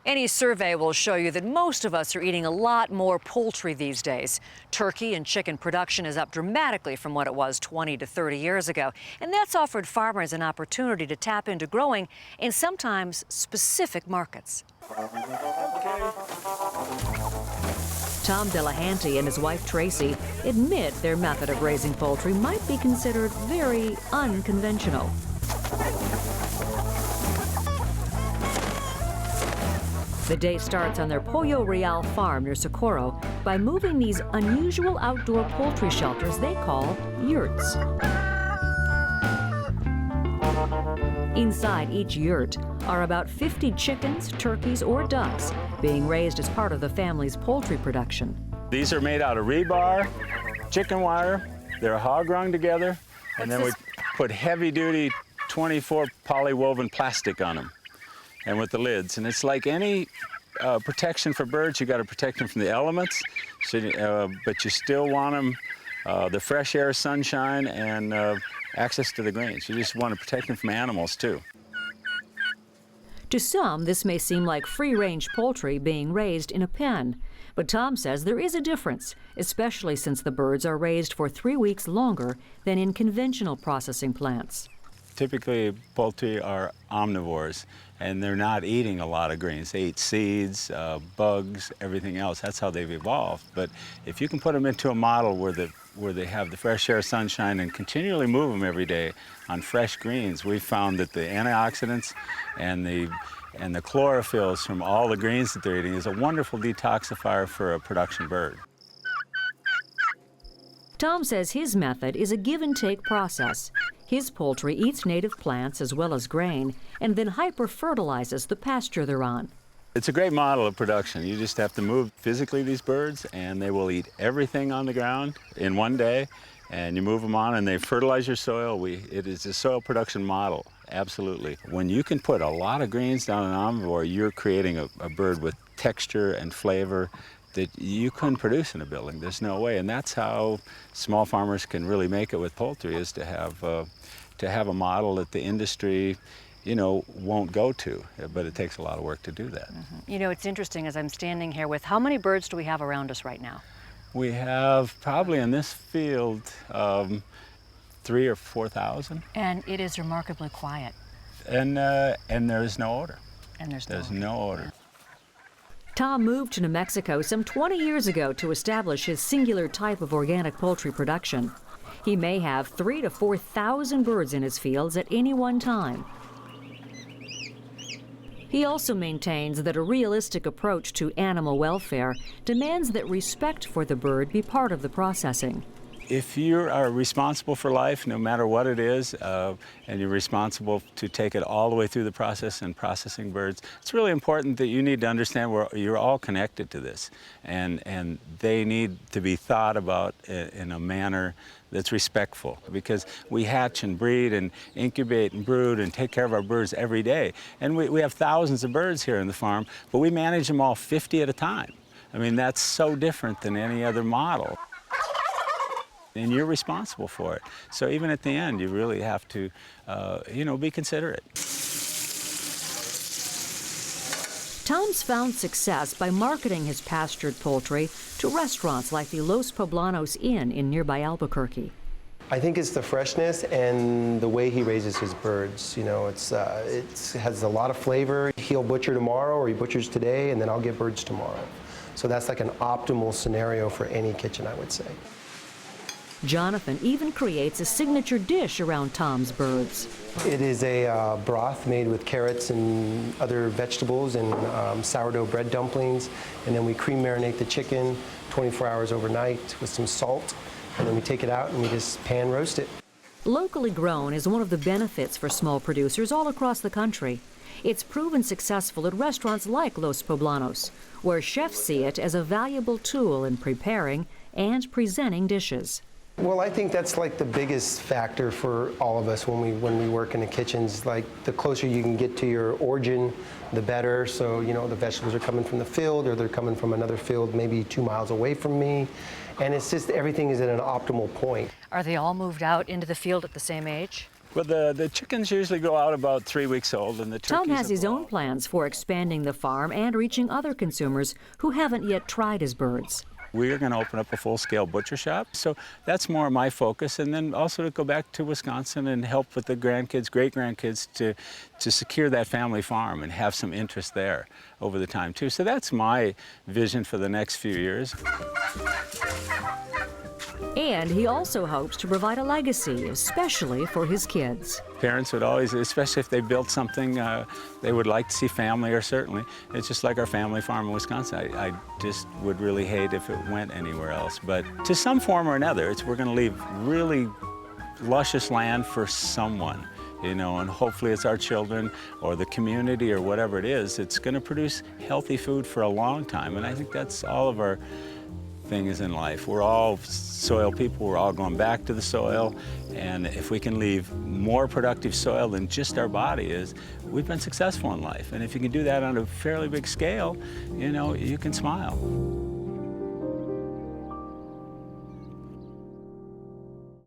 Any survey will show you that most of us are eating a lot more poultry these days. Turkey and chicken production is up dramatically from what it was 20 to 30 years ago. And that's offered farmers an opportunity to tap into growing in sometimes specific markets. Tom Delehanty and his wife Tracey admit their method of raising poultry might be considered very unconventional. The day starts on their Pollo Real farm near Socorro by moving these unusual outdoor poultry shelters they call yurts. Inside each yurt are about 50 chickens, turkeys, or ducks being raised as part of the family's poultry production. These are made out of rebar, chicken wire, they're hog rung together, and then we put heavy-duty 24 polywoven plastic on them, and with the lids. And it's like any protection for birds, you got to protect them from the elements, so, but you still want them, the fresh air, sunshine, and access to the greens. You just want to protect them from animals, too. To some, this may seem like free-range poultry being raised in a pen. But Tom says there is a difference, especially since the birds are raised for 3 weeks longer than in conventional processing plants. Typically, poultry are omnivores, and they're not eating a lot of greens. They eat seeds, bugs, everything else. That's how they've evolved. But if you can put them into a model where they have the fresh air, sunshine, and continually move them every day on fresh greens, we've found that the antioxidants and the chlorophylls from all the greens that they're eating is a wonderful detoxifier for a production bird. Tom says his method is a give-and-take process. His poultry eats native plants as well as grain, and then hyper-fertilizes the pasture they're on. It's a great model of production. You just have to move physically these birds, and they will eat everything on the ground in one day, and you move them on, and they fertilize your soil. It is a soil production model, absolutely. When you can put a lot of greens down an omnivore, you're creating a bird with texture and flavor that you couldn't produce in a building. There's no way, and that's how small farmers can really make it with poultry, is to have a model that the industry, you know, won't go to, but it takes a lot of work to do that. Mm-hmm. You know, it's interesting as I'm standing here with, how many birds do we have around us right now? We have probably in this field 3,000 or 4,000. And it is remarkably quiet. And there's no odor. And there's no odor. Tom moved to New Mexico some 20 years ago to establish his singular type of organic poultry production. He may have 3,000 to 4,000 birds in his fields at any one time. He also maintains that a realistic approach to animal welfare demands that respect for the bird be part of the processing. If you are responsible for life, no matter what it is, and you're responsible to take it all the way through the process and processing birds, it's really important that you need to understand you're all connected to this. And they need to be thought about in a manner that's respectful, because we hatch and breed and incubate and brood and take care of our birds every day. And we have thousands of birds here in the farm, but we manage them all 50 at a time. I mean, that's so different than any other model. And you're responsible for it. So even at the end, you really have to, you know, be considerate. Tom's found success by marketing his pastured poultry to restaurants like the Los Poblanos Inn in nearby Albuquerque. I think it's the freshness and the way he raises his birds. You know, it has a lot of flavor. He'll butcher tomorrow, or he butchers today, and then I'll get birds tomorrow. So that's like an optimal scenario for any kitchen, I would say. Jonathan even creates a signature dish around Tom's birds. It is a broth made with carrots and other vegetables and sourdough bread dumplings, and then we cream marinate the chicken 24 hours overnight with some salt, and then we take it out and we just pan roast it. Locally grown is one of the benefits for small producers all across the country. It's proven successful at restaurants like Los Poblanos, where chefs see it as a valuable tool in preparing and presenting dishes. Well, I think that's like the biggest factor for all of us when we work in the kitchens. Like, the closer you can get to your origin, the better. So, you know, the vegetables are coming from the field, or they're coming from another field maybe 2 miles away from me. And it's just, everything is at an optimal point. Are they all moved out into the field at the same age? Well, the chickens usually go out about 3 weeks old, and the turkeys Tom has will his go own out. plans for expanding the farm and reaching other consumers who haven't yet tried his birds. We're going to open up a full-scale butcher shop, so that's more my focus, and then also to go back to Wisconsin and help with the grandkids, great-grandkids, to secure that family farm and have some interest there over the time, too. So that's my vision for the next few years. And he also hopes to provide a legacy, especially for his kids. Parents would always, especially if they built something, they would like to see family, or certainly, it's just like our family farm in Wisconsin. I just would really hate if it went anywhere else. But to some form or another, we're going to leave really luscious land for someone, you know, and hopefully it's our children or the community or whatever it is. It's going to produce healthy food for a long time, and I think that's all of our thing is in life. We're all soil people, we're all going back to the soil, and if we can leave more productive soil than just our body is, we've been successful in life. And if you can do that on a fairly big scale, you know, you can smile.